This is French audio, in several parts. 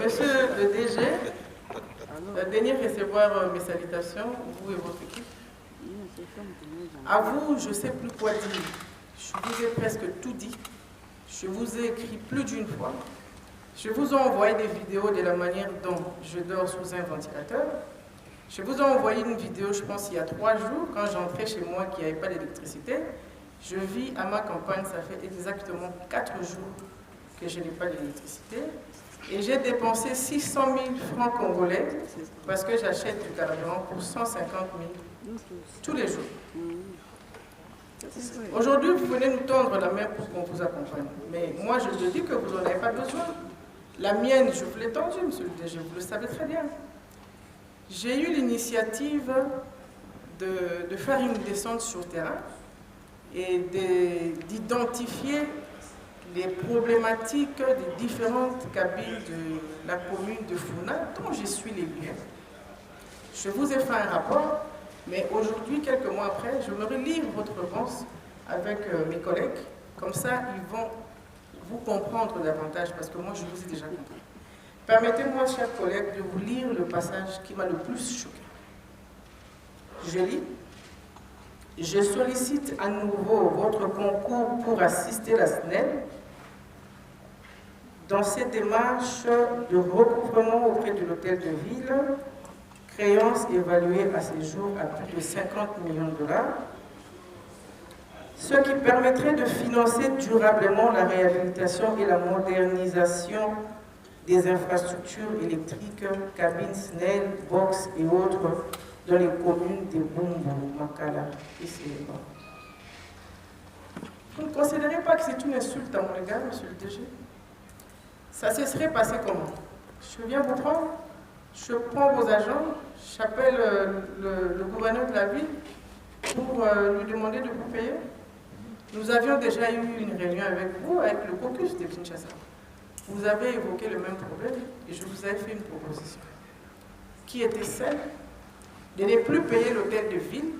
Monsieur le DG, daignez recevoir mes salutations, vous et votre équipe. À vous, je ne sais plus quoi dire. Je vous ai presque tout dit. Je vous ai écrit plus d'une fois. Je vous ai envoyé des vidéos de la manière dont je dors sous un ventilateur. Je vous ai envoyé une vidéo, je pense, il y a 3 jours, quand j'entrais chez moi qu'il n'y avait pas d'électricité. Je vis à ma campagne, ça fait exactement 4 jours que je n'ai pas d'électricité. Et j'ai dépensé 600 000 francs congolais parce que j'achète du carburant pour 150 000 tous les jours. Aujourd'hui, vous venez nous tendre la main pour qu'on vous accompagne. Mais moi, je te dis que vous n'en avez pas besoin. La mienne, je vous l'ai tendue, monsieur le DG, vous le savez très bien. J'ai eu l'initiative de faire une descente sur le terrain et d'identifier les problématiques des différentes cabines de la commune de Funa, dont je suis l'élu. Je vous ai fait un rapport, mais aujourd'hui, quelques mois après, je me relire votre réponse avec mes collègues. Comme ça, ils vont vous comprendre davantage, parce que moi, je vous ai déjà compris. Permettez-moi, chers collègues, de vous lire le passage qui m'a le plus choqué. Je lis. Je sollicite à nouveau votre concours pour assister la SNEL dans cette démarche de recouvrement auprès de l'hôtel de ville, créance évaluée à ce jour à plus de 50 millions de $, ce qui permettrait de financer durablement la réhabilitation et la modernisation des infrastructures électriques, cabines SNEL, box et autres dans les communes de Bumbu, Makala et Séléba. Vous ne considérez pas que c'est une insulte à mon égard, monsieur le DG? Ça se serait passé comment? Je viens vous prendre, je prends vos agents, j'appelle le gouverneur de la ville pour lui demander de vous payer. Nous avions déjà eu une réunion avec vous, avec le caucus de Kinshasa. Vous avez évoqué le même problème et je vous avais fait une proposition qui était celle de ne plus payer l'hôtel de ville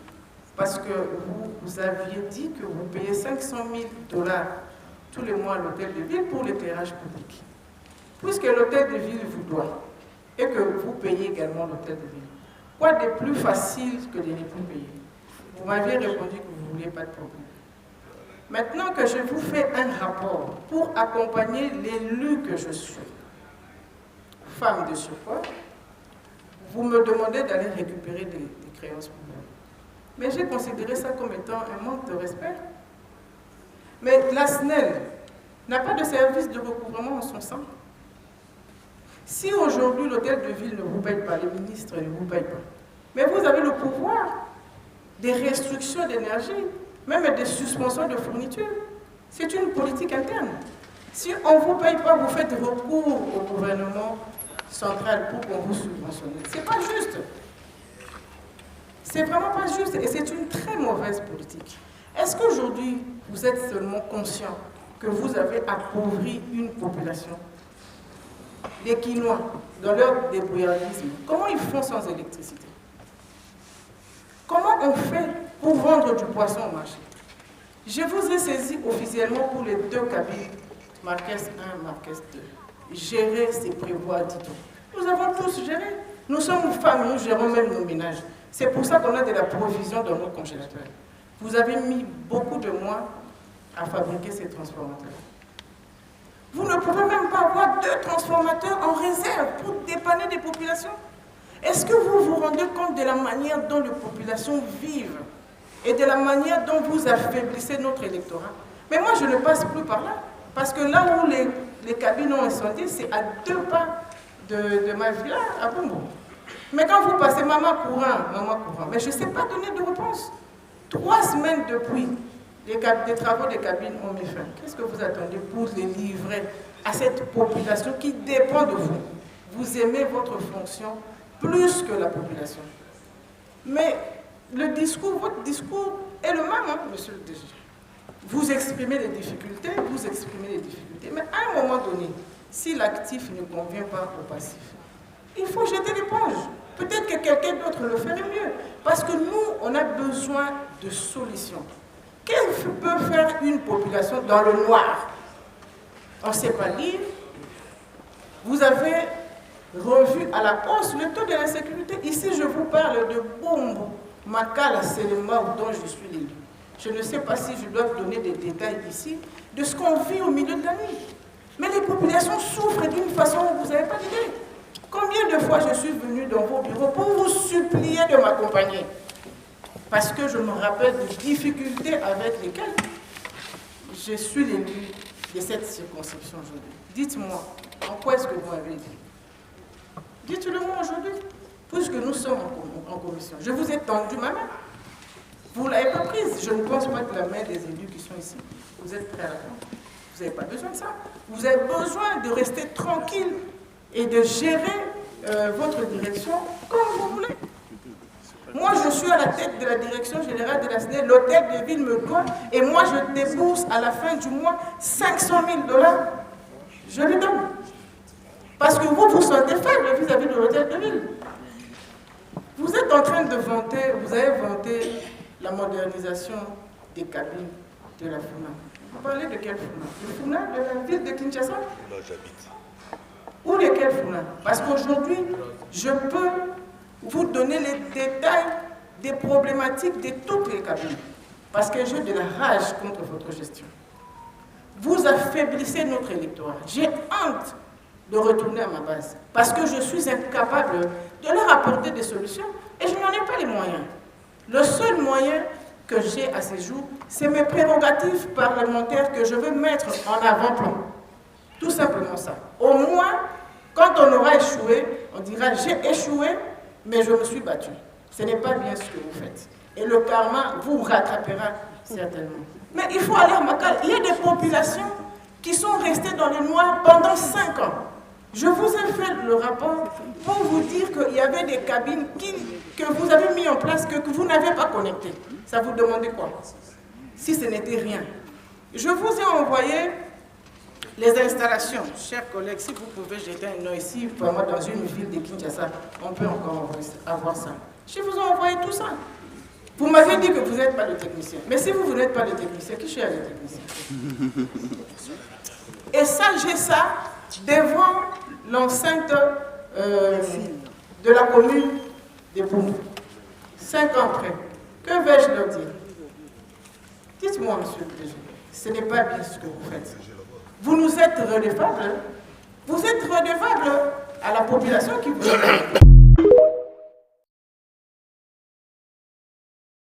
parce que vous aviez dit que vous payez 500 000 $ tous les mois à l'hôtel de ville pour l'éclairage public. Puisque l'hôtel de ville vous doit et que vous payez également l'hôtel de ville, quoi de plus facile que de ne plus payer? Vous m'aviez répondu que vous ne vouliez pas de problème. Maintenant que je vous fais un rapport pour accompagner l'élu que je suis, femme de surpoids, vous me demandez d'aller récupérer des créances publiques. Mais j'ai considéré ça comme étant un manque de respect. Mais la SNEL n'a pas de service de recouvrement en son sein. Si aujourd'hui l'hôtel de ville ne vous paye pas, les ministres ne vous payent pas, mais vous avez le pouvoir des restrictions d'énergie, même des suspensions de fourniture. C'est une politique interne. Si on ne vous paye pas, vous faites recours au gouvernement central pour qu'on vous subventionne. C'est pas juste. C'est vraiment pas juste et c'est une très mauvaise politique. Est-ce qu'aujourd'hui, vous êtes seulement conscient que vous avez appauvri une population? Les Quinois, dans leur débrouillardisme, comment ils font sans électricité? Comment on fait pour vendre du poisson au marché? Je vous ai saisi officiellement pour les 2 cabines, Marquès 1, Marquès 2. Gérer, c'est prévoir, dit-on. Nous avons tous géré. Nous sommes femmes, nous gérons même nos ménages. C'est pour ça qu'on a de la provision dans nos congélateurs. Vous avez mis beaucoup de mois à fabriquer ces transformateurs. Vous ne pouvez même pas avoir 2 transformateurs en réserve pour dépanner des populations. Est-ce que vous vous rendez compte de la manière dont les populations vivent et de la manière dont vous affaiblissez notre électorat? Mais moi, je ne passe plus par là. Parce que là où les cabines ont incendié, c'est à 2 pas de ma villa, à Bumbu. Mais quand vous passez, maman courant, mais je ne sais pas donner de réponse. 3 semaines depuis, les travaux des cabines ont mis fin. Qu'est-ce que vous attendez pour les livrer à cette population qui dépend de vous? Vous aimez votre fonction plus que la population. Mais votre discours est le même, hein, monsieur le DG. Vous exprimez les difficultés, mais à un moment donné, si l'actif ne convient pas au passif, il faut jeter l'éponge. Peut-être que quelqu'un d'autre le ferait mieux. Parce que nous, on a besoin de solutions. Qu'est-ce que peut faire une population dans le noir? On ne sait pas lire. Vous avez revu à la hausse le taux de l'insécurité. Ici, je vous parle de Bombo, Makala, Selema, dont je suis l'élu. Je ne sais pas si je dois vous donner des détails ici de ce qu'on vit au milieu de la nuit. Mais les populations souffrent d'une façon où vous n'avez pas d'idée. Combien de fois je suis venue dans vos bureaux pour vous supplier de m'accompagner? Parce que je me rappelle des difficultés avec lesquelles je suis l'élu de cette circonscription aujourd'hui. Dites-moi, en quoi est-ce que vous m'avez dit? Dites-le-moi aujourd'hui, puisque nous sommes en commission. Je vous ai tendu ma main. Vous ne l'avez pas prise. Je ne pense pas que la main des élus qui sont ici, vous êtes prêts à la prendre. Vous n'avez pas besoin de ça. Vous avez besoin de rester tranquille et de gérer votre direction comme vous voulez. Moi, je suis à la tête de la direction générale de la SNEL. L'hôtel de ville me doit et moi, je débourse à la fin du mois 500 000 $. Je lui donne. Parce que vous sentez faible vis-à-vis de l'hôtel de ville. Vous êtes en train de vanter, vous avez vanté la modernisation des cabines de la FUNA. Vous parlez de quelle FUNA? Le FUNA de la ville de Kinshasa? Là, j'habite. Ou de quelle FUNA? Parce qu'aujourd'hui, je peux vous donner les détails des problématiques de toutes les cabines. Parce que j'ai de la rage contre votre gestion. Vous affaiblissez notre électorat. J'ai honte de retourner à ma base. Parce que je suis incapable de leur apporter des solutions et je n'en ai pas les moyens. Le seul moyen que j'ai à ces jours, c'est mes prérogatives parlementaires que je veux mettre en avant-plan. Tout simplement ça. Au moins, quand on aura échoué, on dira j'ai échoué, mais je me suis battu. Ce n'est pas bien ce que vous faites. Et le karma vous rattrapera certainement. Mais il faut aller à Makala. Il y a des populations qui sont restées dans le noir pendant 5 ans. Je vous ai fait le rapport pour vous dire qu'il y avait des cabines que vous avez mis en place, que vous n'avez pas connectées. Ça vous demandait quoi? Si ce n'était rien. Je vous ai envoyé les installations. Chers collègues, si vous pouvez jeter un œil ici, vraiment dans une ville de Kinshasa, on peut encore avoir ça. Je vous ai envoyé tout ça. Vous m'avez dit que vous n'êtes pas le technicien. Mais si vous n'êtes pas le technicien, qui cherche le technicien? Et ça, j'ai ça devant l'enceinte de la commune de Boumou. 5 ans après. Que vais-je leur dire? Dites-moi, monsieur le DG, ce n'est pas bien ce que vous faites. Vous nous êtes redevables. Vous êtes redevables à la population qui vous a